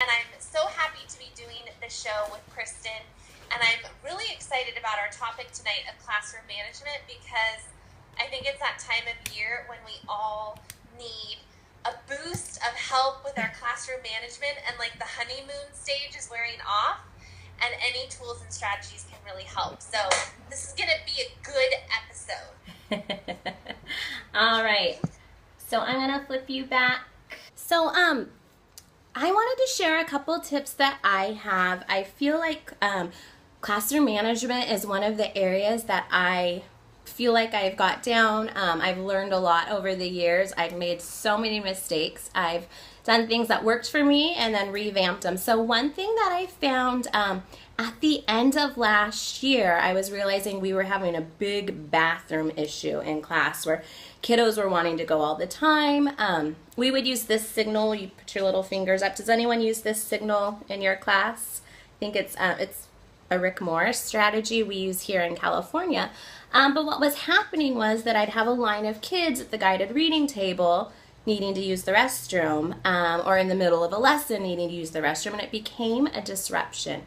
And I'm so happy to be doing the show with Kristen. And I'm really excited about our topic tonight of classroom management because I think it's that time of year when we all need a boost of help with our classroom management, and like the honeymoon stage is wearing off, and any tools and strategies can really help. So this is going to be a good episode. All right. So I'm going to flip you back. So I wanted to share a couple tips that I have. I feel like classroom management is one of the areas that I feel like I've got down. I've learned a lot over the years. I've made so many mistakes. I've done things that worked for me and then revamped them. So one thing that I found at the end of last year, I was realizing we were having a big bathroom issue in class where kiddos were wanting to go all the time. We would use this signal. You put your little fingers up. Does anyone use this signal in your class? I think it's a Rick Morris strategy we use here in California. But what was happening was that I'd have a line of kids at the guided reading table needing to use the restroom, or in the middle of a lesson needing to use the restroom, and it became a disruption.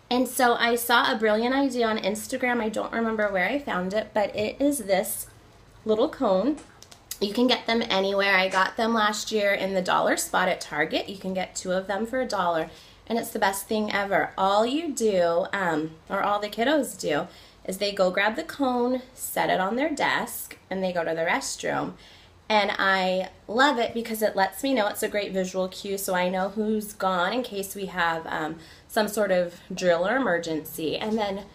And so I saw a brilliant idea on Instagram. I don't remember where I found it, but it is this little cone. You can get them anywhere. I got them last year in the dollar spot at Target. You can get 2 of them for $1, and it's the best thing ever. All you do, or all the kiddos do, is they go grab the cone, set it on their desk, and they go to the restroom. And I love it because it lets me know. It's a great visual cue, so I know who's gone in case we have some sort of drill or emergency. And then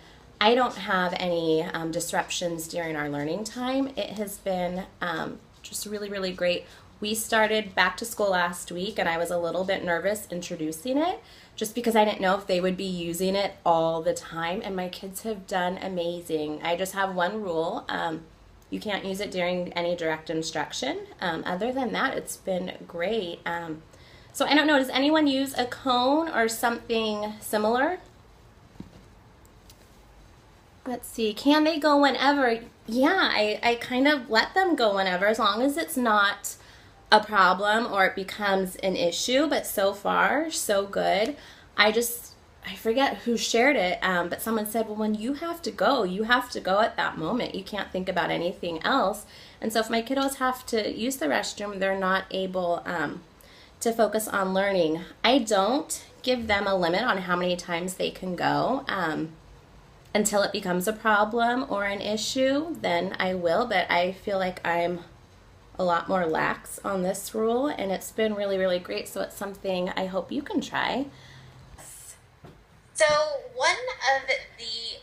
I don't have any disruptions during our learning time. It has been just really, really great. We started back to school last week, and I was a little bit nervous introducing it just because I didn't know if they would be using it all the time, and my kids have done amazing. I just have one rule. You can't use it during any direct instruction. Other than that, it's been great. So I don't know, does anyone use a cone or something similar? Let's see, can they go whenever? Yeah, I kind of let them go whenever, as long as it's not a problem or it becomes an issue. But so far, so good. I forget who shared it, but someone said, well, when you have to go at that moment. You can't think about anything else. And so if my kiddos have to use the restroom, they're not able to focus on learning. I don't give them a limit on how many times they can go until it becomes a problem or an issue. Then I will, but I feel like I'm a lot more lax on this rule, and it's been really, really great. So it's something I hope you can try. So one of the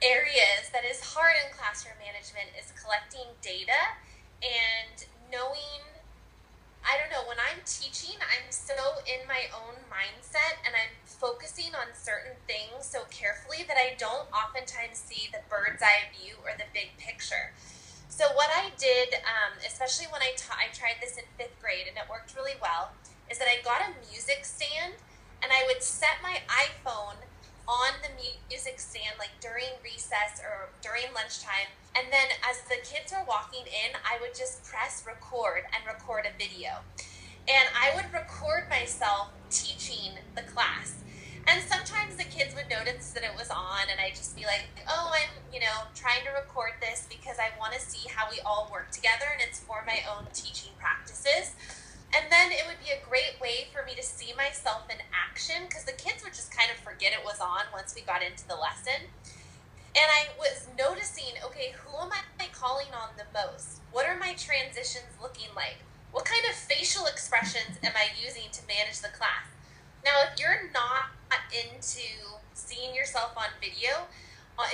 areas that is hard in classroom management is collecting data and knowing, I don't know, when I'm teaching, I'm so in my own mindset and I'm focusing on certain things so carefully that I don't oftentimes see the bird's eye view or the big picture. So what I did, especially when I tried this in 5th grade, and it worked really well, is that I got a music stand and I would set my iPhone on the music stand like during recess or during lunchtime, and then as the kids were walking in, I would just press record and record a video. And I would record myself teaching the class. And sometimes the kids would notice that it was on, and I'd just be like, oh, I'm, trying to record this because I want to see how we all work together, and it's for my own teaching practices. And then it would be a great way for me to see myself in action, because the kids would just kind of forget it was on once we got into the lesson. And I was noticing, okay, who am I calling on the most? What are my transitions looking like? What kind of facial expressions am I using to manage the class? Now, if you're not into seeing yourself on video,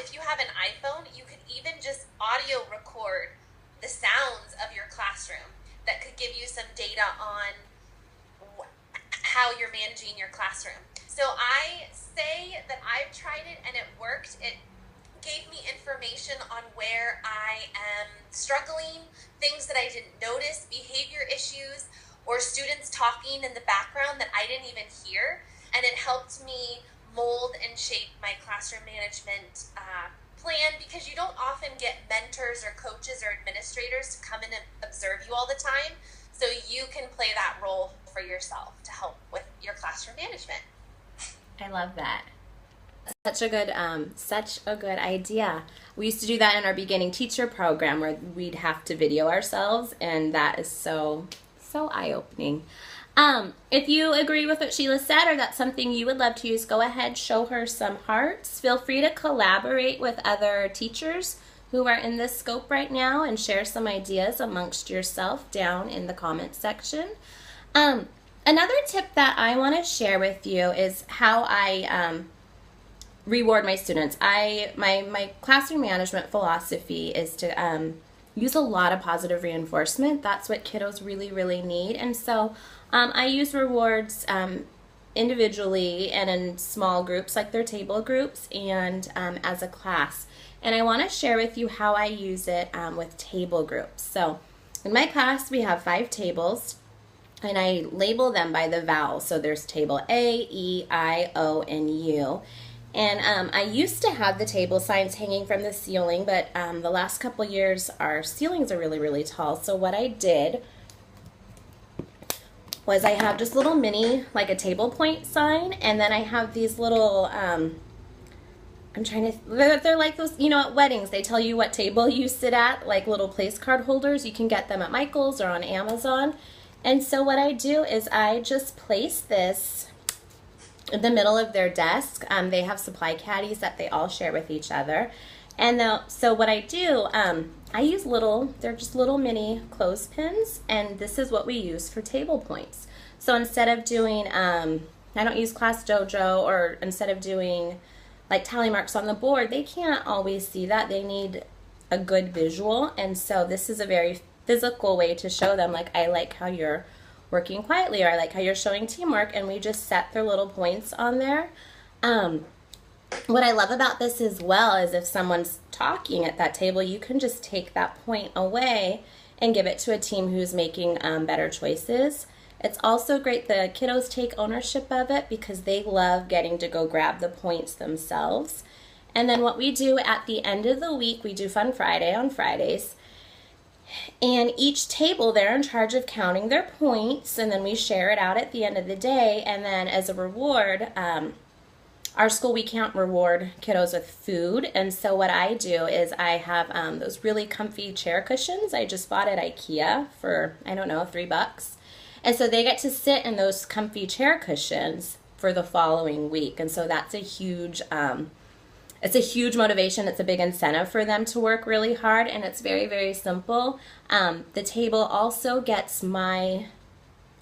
if you have an iPhone, you could even just audio record the sounds of your classroom. That could give you some data on how you're managing your classroom. So I say that I've tried it and it worked. It gave me information on where I am struggling, things that I didn't notice, behavior issues, or students talking in the background that I didn't even hear. And it helped me mold and shape my classroom management plan, because you don't often get mentors or coaches or administrators to come in and observe you all the time. So you can play that role for yourself to help with your classroom management. I love that. Such a good idea. We used to do that in our beginning teacher program where we'd have to video ourselves, and that is so eye-opening. If you agree with what Sheila said or that's something you would love to use, go ahead, show her some hearts. Feel free to collaborate with other teachers who are in this scope right now and share some ideas amongst yourself down in the comments section. Another tip that I want to share with you is how I reward my students. My classroom management philosophy is to use a lot of positive reinforcement. That's what kiddos really need. And so I use rewards individually and in small groups, like their table groups, and as a class. And I want to share with you how I use it with table groups. So in my class, we have 5 tables, and I label them by the vowels. So there's table A, E, I, O, and U. And I used to have the table signs hanging from the ceiling, but the last couple years our ceilings are really tall. So what I did was I have just little mini, like a table point sign, and then I have these little, they're like those, you know, at weddings, they tell you what table you sit at, like little place card holders. You can get them at Michael's or on Amazon. And so what I do is I just place this in the middle of their desk. They have supply caddies that they all share with each other. And so what I do, I use they're just little mini clothespins, and this is what we use for table points. So instead of doing, I don't use Class Dojo, or instead of doing like tally marks on the board, they can't always see that. They need a good visual, and so this is a very physical way to show them, like, I like how you're working quietly, or I like how you're showing teamwork, and we just set their little points on there. What I love about this as well is if someone's talking at that table, you can just take that point away and give it to a team who's making better choices. It's also great the kiddos take ownership of it because they love getting to go grab the points themselves. And then what we do at the end of the week, we do Fun Friday on Fridays. And each table, they're in charge of counting their points, and then we share it out at the end of the day. And then as a reward, our school, we can't reward kiddos with food. And so what I do is I have those really comfy chair cushions I just bought at IKEA for, I don't know, $3. And so they get to sit in those comfy chair cushions for the following week. And so that's a huge it's a huge motivation. It's a big incentive for them to work really hard, and it's very simple. The table also gets my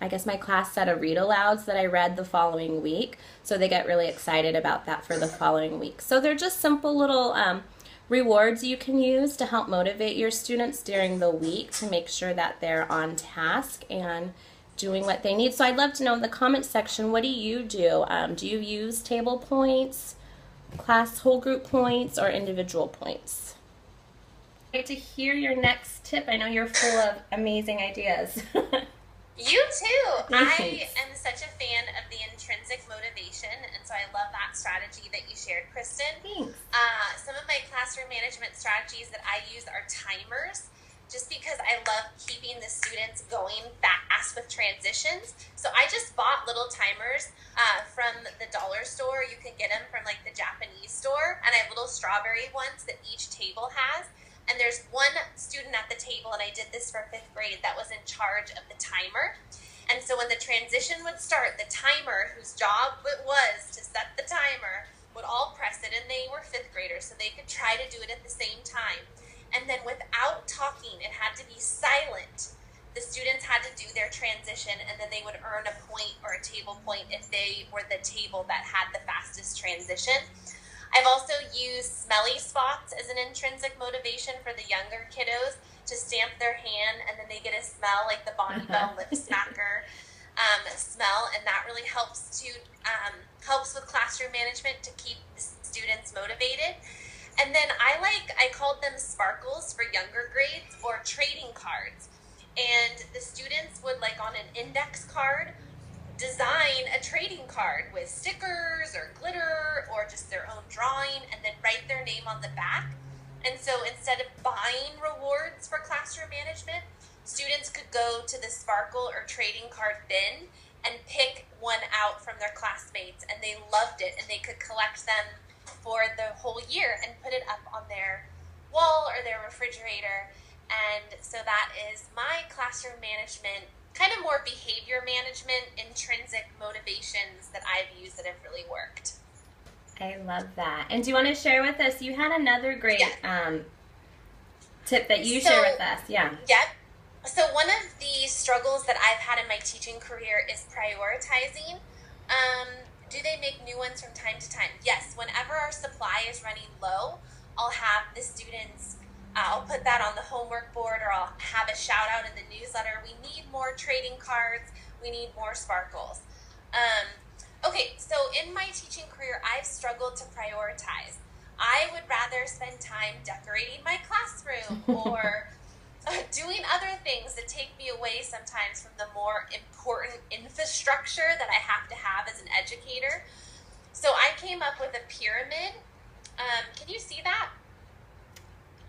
class set of read alouds that I read the following week, so they get really excited about that for the following week. So they're just simple little rewards you can use to help motivate your students during the week to make sure that they're on task and doing what they need. So I'd love to know in the comments section, what do you do? Do you use table points, class whole group points, or individual points? I'd like to hear your next tip. I know you're full of amazing ideas. You too. Thanks. I am such a fan of the intrinsic motivation, and so I love that strategy that you shared, Kristen. Thanks. Some of my classroom management strategies that I use are timers, just because I love keeping the students going fast with transitions. So I just bought little timers from the dollar store. You can get them from like the Japanese store, and I have little strawberry ones that each table has. And there's one student at the table, and I did this for 5th grade, that was in charge of the timer. And so when the transition would start, the timer, whose job it was to set the timer, would all press it, and they were 5th graders, so they could try to do it at the same time. And then without talking, it had to be silent. The students had to do their transition, and then they would earn a point or a table point if they were the table that had the fastest transition. I've also used smelly spots as an intrinsic motivation for the younger kiddos to stamp their hand, and then they get a smell like the Bonnie Bell lip smacker smell, and that really helps with classroom management to keep the students motivated. And then I called them sparkles for younger grades, or trading cards. And the students would, like on an index card, design a trading card with stickers or glitter or just their own drawing, and then write their name on the back. And so instead of buying rewards for classroom management, students could go to the sparkle or trading card bin and pick one out from their classmates, and they loved it, and they could collect them for the whole year and put it up on their wall or their refrigerator. And so that is my classroom management, kind of more behavior management, intrinsic motivations that I've used that have really worked. I love that. And do you want to share with us, you had another great tip that you share with us. Yeah. Yep. So one of the struggles that I've had in my teaching career is prioritizing. Do they make new ones from time to time? Yes. Whenever our supply is running low, I'll have the students, I'll put that on the homework board, or I'll have a shout out in the newsletter. We need more trading cards. We need more sparkles. Okay, so in my teaching career, I've struggled to prioritize. I would rather spend time decorating my classroom or doing other things that take me away sometimes from the more important infrastructure that I have to have as an educator. So I came up with a pyramid. Can you see that?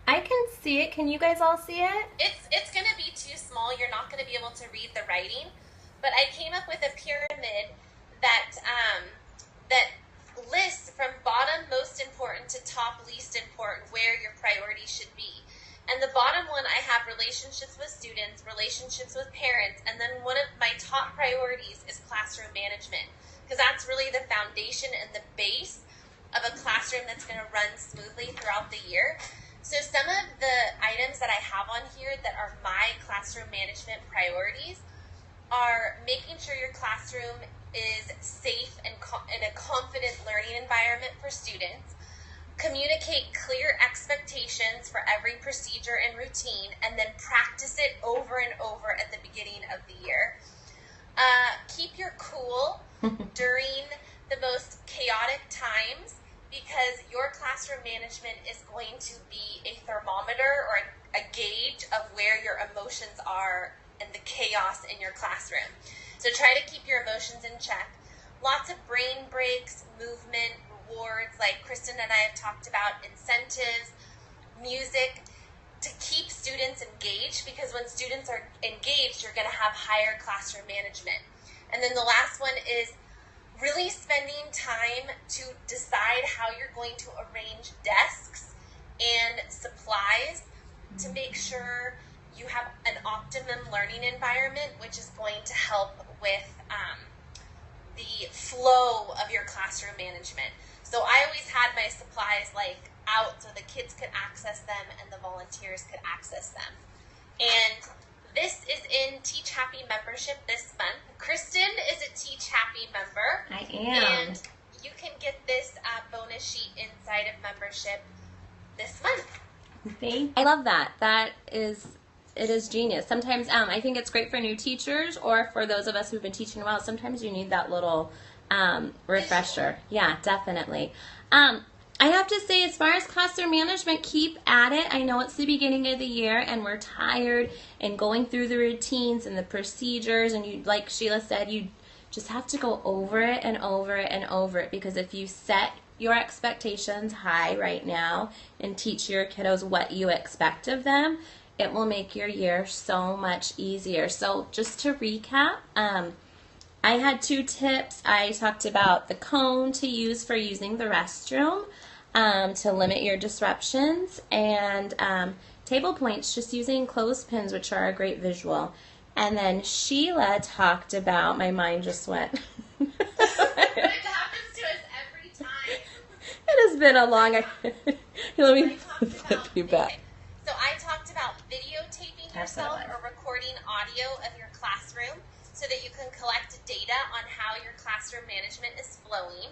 I can see it. Can you guys all see it? It's going to be too small. You're not going to be able to read the writing. But I came up with a pyramid that lists from bottom most important to top least important where your priorities should be. And the bottom one, I have relationships with students, relationships with parents, and then one of my top priorities is classroom management, because that's really the foundation and the base of a classroom that's going to run smoothly throughout the year. So some of the items that I have on here that are my classroom management priorities are making sure your classroom is safe and in a confident learning environment for students. Communicate clear expectations for every procedure and routine, and then practice it over and over at the beginning of the year. Keep your cool during the most chaotic times, because your classroom management is going to be a thermometer or a gauge of where your emotions are and the chaos in your classroom. So try to keep your emotions in check. Lots of brain breaks, movement, rewards, like Kristen and I have talked about, incentives, music, to keep students engaged, because when students are engaged, you're going to have higher classroom management. And then the last one is really spending time to decide how you're going to arrange desks and supplies to make sure you have an optimum learning environment, which is going to help with the flow of your classroom management. So I always had my supplies like out so the kids could access them and the volunteers could access them. And this is in Teach Happy membership this month. Kristen is a Teach Happy member. I am. And you can get this bonus sheet inside of membership this month. I love that. It is genius. Sometimes I think it's great for new teachers, or for those of us who've been teaching a while. Sometimes you need that little refresher. Yeah, definitely. I have to say, as far as classroom management, keep at it. I know it's the beginning of the year and we're tired and going through the routines and the procedures, and you, like Sheila said, you just have to go over it and over it and over it, because if you set your expectations high right now and teach your kiddos what you expect of them, it will make your year so much easier. So just to recap, I had 2 tips. I talked about the cone to use for using the restroom to limit your disruptions, and table points, just using clothespins, which are a great visual. And then Sheila talked about, my mind just went. It happens to us every time. It has been a long, let me flip you back. So I talked about videotaping yourself or recording audio of your classroom so that you can collect data on how your classroom management is flowing.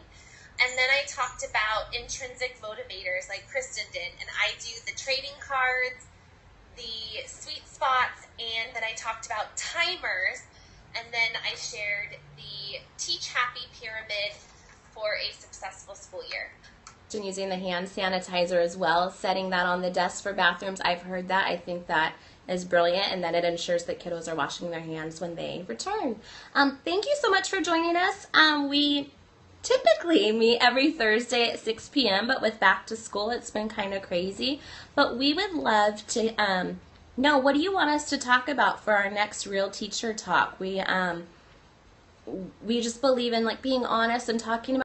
And then I talked about intrinsic motivators like Kristen did, and I do the trading cards, the sweet spots, and then I talked about timers, and then I shared the Teach Happy pyramid for a successful school year. And using the hand sanitizer as well, setting that on the desk for bathrooms. I've heard that. I think that is brilliant, and that it ensures that kiddos are washing their hands when they return. Thank you so much for joining us. We typically meet every Thursday at 6 p.m., but with back to school, it's been kind of crazy. But we would love to know, what do you want us to talk about for our next Real Teacher Talk? we just believe in like being honest and talking about